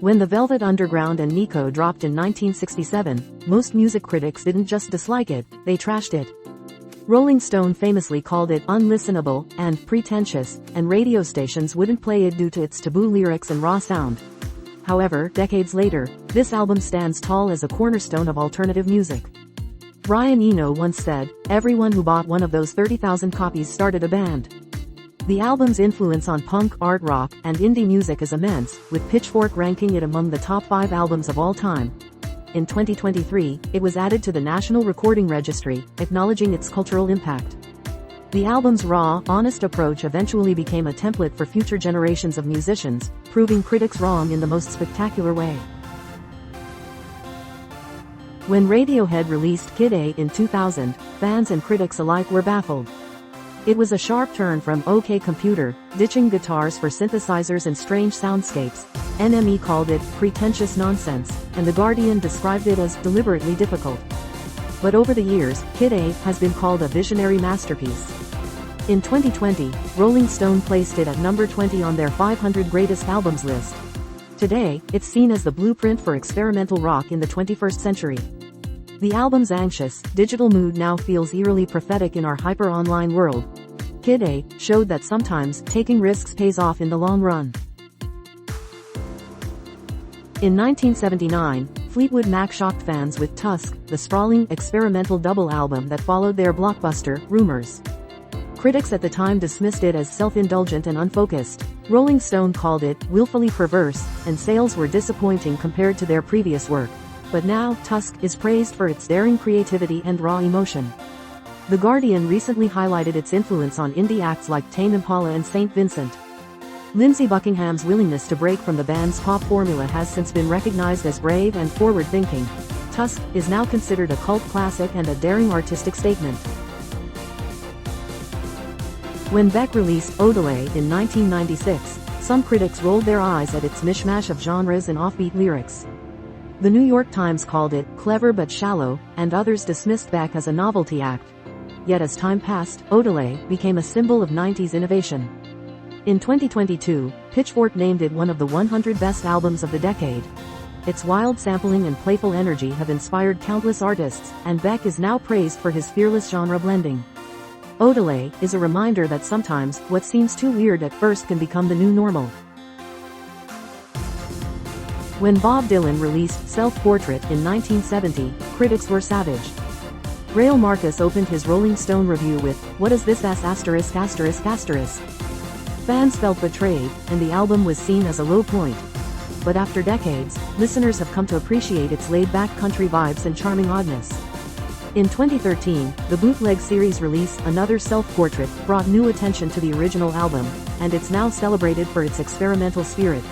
When The Velvet Underground and Nico dropped in 1967, most music critics didn't just dislike it, they trashed it. Rolling Stone famously called it unlistenable and pretentious, and radio stations wouldn't play it due to its taboo lyrics and raw sound. However, decades later, this album stands tall as a cornerstone of alternative music. Brian Eno once said, "Everyone who bought one of those 30,000 copies started a band." The album's influence on punk, art rock, and indie music is immense, with Pitchfork ranking it among the top 5 albums of all time. In 2023, it was added to the National Recording Registry, acknowledging its cultural impact. The album's raw, honest approach eventually became a template for future generations of musicians, proving critics wrong in the most spectacular way. When Radiohead released Kid A in 2000, fans and critics alike were baffled. It was a sharp turn from OK Computer, ditching guitars for synthesizers and strange soundscapes. NME called it pretentious nonsense, and The Guardian described it as deliberately difficult. But over the years, Kid A has been called a visionary masterpiece. In 2020, Rolling Stone placed it at number 20 on their 500 greatest albums list. Today, it's seen as the blueprint for experimental rock in the 21st century. The album's anxious, digital mood now feels eerily prophetic in our hyper-online world. Kid A showed that sometimes taking risks pays off in the long run. In 1979, Fleetwood Mac shocked fans with Tusk, the sprawling, experimental double album that followed their blockbuster, Rumors. Critics at the time dismissed it as self-indulgent and unfocused. Rolling Stone called it willfully perverse, and sales were disappointing compared to their previous work. But now, Tusk is praised for its daring creativity and raw emotion. The Guardian recently highlighted its influence on indie acts like Tame Impala and St. Vincent. Lindsey Buckingham's willingness to break from the band's pop formula has since been recognized as brave and forward-thinking. Tusk is now considered a cult classic and a daring artistic statement. When Beck released Odelay in 1996, some critics rolled their eyes at its mishmash of genres and offbeat lyrics. The New York Times called it clever but shallow, and others dismissed Beck as a novelty act. Yet as time passed, Odelay became a symbol of 90s innovation. In 2022, Pitchfork named it one of the 100 best albums of the decade. Its wild sampling and playful energy have inspired countless artists, and Beck is now praised for his fearless genre blending. Odelay is a reminder that sometimes, what seems too weird at first can become the new normal. When Bob Dylan released Self-Portrait in 1970, critics were savage. Rael Marcus opened his Rolling Stone review with, "What is this ass asterisk asterisk asterisk?" Fans felt betrayed, and the album was seen as a low point. But after decades, listeners have come to appreciate its laid-back country vibes and charming oddness. In 2013, the Bootleg series release, Another Self-Portrait, brought new attention to the original album, and it's now celebrated for its experimental spirit.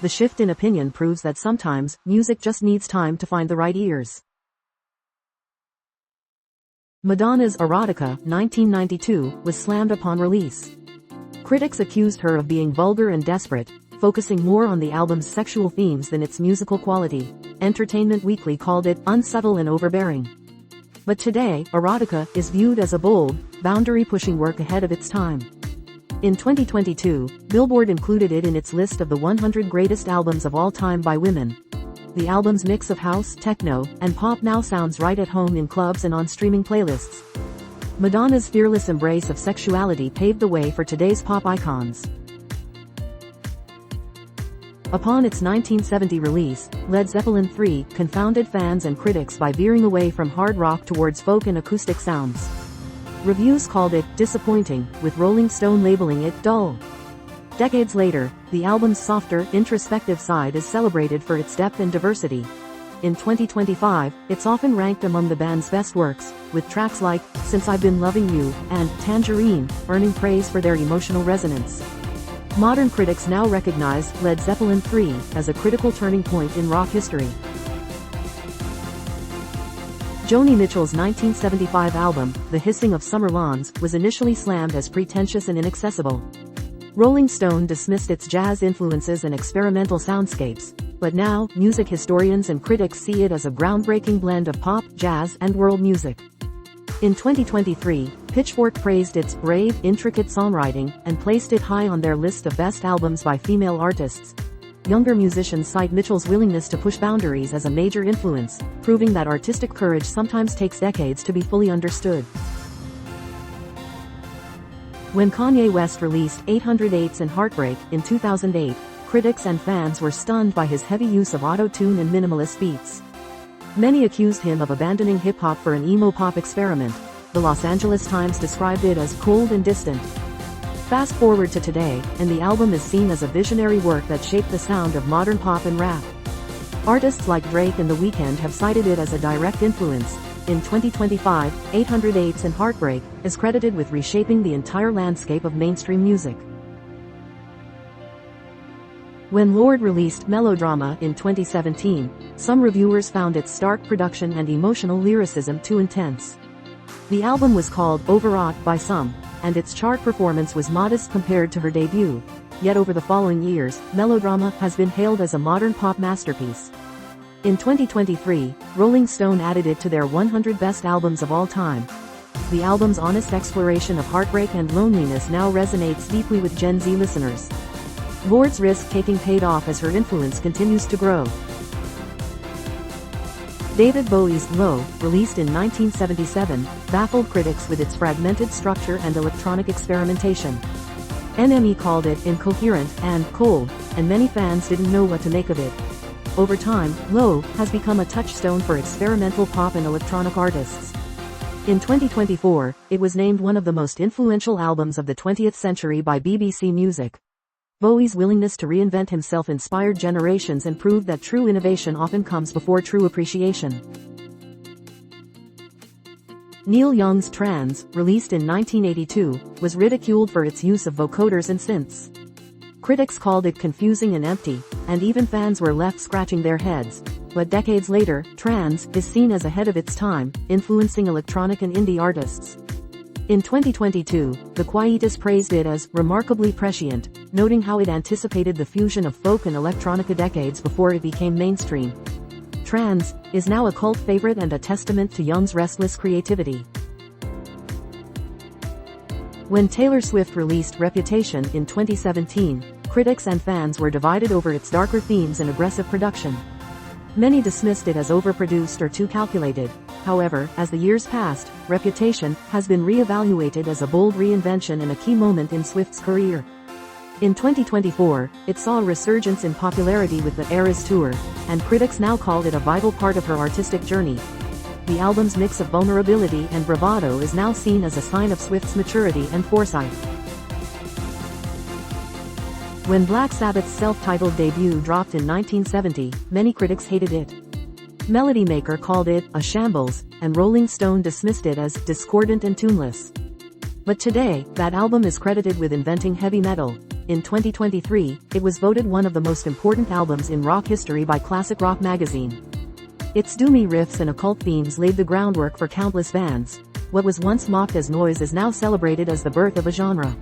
The shift in opinion proves that sometimes, music just needs time to find the right ears. Madonna's Erotica, 1992, was slammed upon release. Critics accused her of being vulgar and desperate, focusing more on the album's sexual themes than its musical quality. Entertainment Weekly called it unsubtle and overbearing. But today, Erotica is viewed as a bold, boundary-pushing work ahead of its time. In 2022, Billboard included it in its list of the 100 greatest albums of all time by women. The album's mix of house, techno, and pop now sounds right at home in clubs and on streaming playlists. Madonna's fearless embrace of sexuality paved the way for today's pop icons. Upon its 1970 release, Led Zeppelin III confounded fans and critics by veering away from hard rock towards folk and acoustic sounds. Reviews called it disappointing, with Rolling Stone labeling it dull. Decades later, the album's softer, introspective side is celebrated for its depth and diversity. In 2025, it's often ranked among the band's best works, with tracks like Since I've Been Loving You and Tangerine earning praise for their emotional resonance. Modern critics now recognize Led Zeppelin III as a critical turning point in rock history. Joni Mitchell's 1975 album, The Hissing of Summer Lawns, was initially slammed as pretentious and inaccessible. Rolling Stone dismissed its jazz influences and experimental soundscapes, but now, music historians and critics see it as a groundbreaking blend of pop, jazz, and world music. In 2023, Pitchfork praised its brave, intricate songwriting, and placed it high on their list of best albums by female artists. younger musicians cite Mitchell's willingness to push boundaries as a major influence, proving that artistic courage sometimes takes decades to be fully understood. When Kanye West released 808s and Heartbreak in 2008, critics and fans were stunned by his heavy use of auto-tune and minimalist beats. Many accused him of abandoning hip-hop for an emo-pop experiment. The Los Angeles Times described it as cold and distant. Fast forward to today, and the album is seen as a visionary work that shaped the sound of modern pop and rap. Artists like Drake and The Weeknd have cited it as a direct influence. In 2025, 808s and Heartbreak is credited with reshaping the entire landscape of mainstream music. When Lorde released Melodrama in 2017, some reviewers found its stark production and emotional lyricism too intense. The album was called overwrought by some, and its chart performance was modest compared to her debut. Yet over the following years, Melodrama has been hailed as a modern pop masterpiece. In 2023, Rolling Stone added it to their 100 best albums of all time. The album's honest exploration of heartbreak and loneliness now resonates deeply with Gen Z listeners. Lorde's risk-taking paid off as her influence continues to grow. David Bowie's Low, released in 1977, baffled critics with its fragmented structure and electronic experimentation. NME called it incoherent and cold, and many fans didn't know what to make of it. Over time, Low has become a touchstone for experimental pop and electronic artists. In 2024, it was named one of the most influential albums of the 20th century by BBC Music. Bowie's willingness to reinvent himself inspired generations and proved that true innovation often comes before true appreciation. Neil Young's Trance, released in 1982, was ridiculed for its use of vocoders and synths. Critics called it confusing and empty, and even fans were left scratching their heads. But decades later, Trance is seen as ahead of its time, influencing electronic and indie artists. In 2022, The Quietus praised it as remarkably prescient, noting how it anticipated the fusion of folk and electronica decades before it became mainstream. Trance is now a cult favorite and a testament to Young's restless creativity. When Taylor Swift released Reputation in 2017, critics and fans were divided over its darker themes and aggressive production. Many dismissed it as overproduced or too calculated. However, as the years passed, Reputation has been re-evaluated as a bold reinvention and a key moment in Swift's career. In 2024, it saw a resurgence in popularity with the Eras Tour, and critics now call it a vital part of her artistic journey. The album's mix of vulnerability and bravado is now seen as a sign of Swift's maturity and foresight. When Black Sabbath's self-titled debut dropped in 1970, many critics hated it. Melody Maker called it a shambles, and Rolling Stone dismissed it as discordant and tuneless. But today, that album is credited with inventing heavy metal. In 2023, it was voted one of the most important albums in rock history by Classic Rock magazine. Its doomy riffs and occult themes laid the groundwork for countless bands. What was once mocked as noise is now celebrated as the birth of a genre.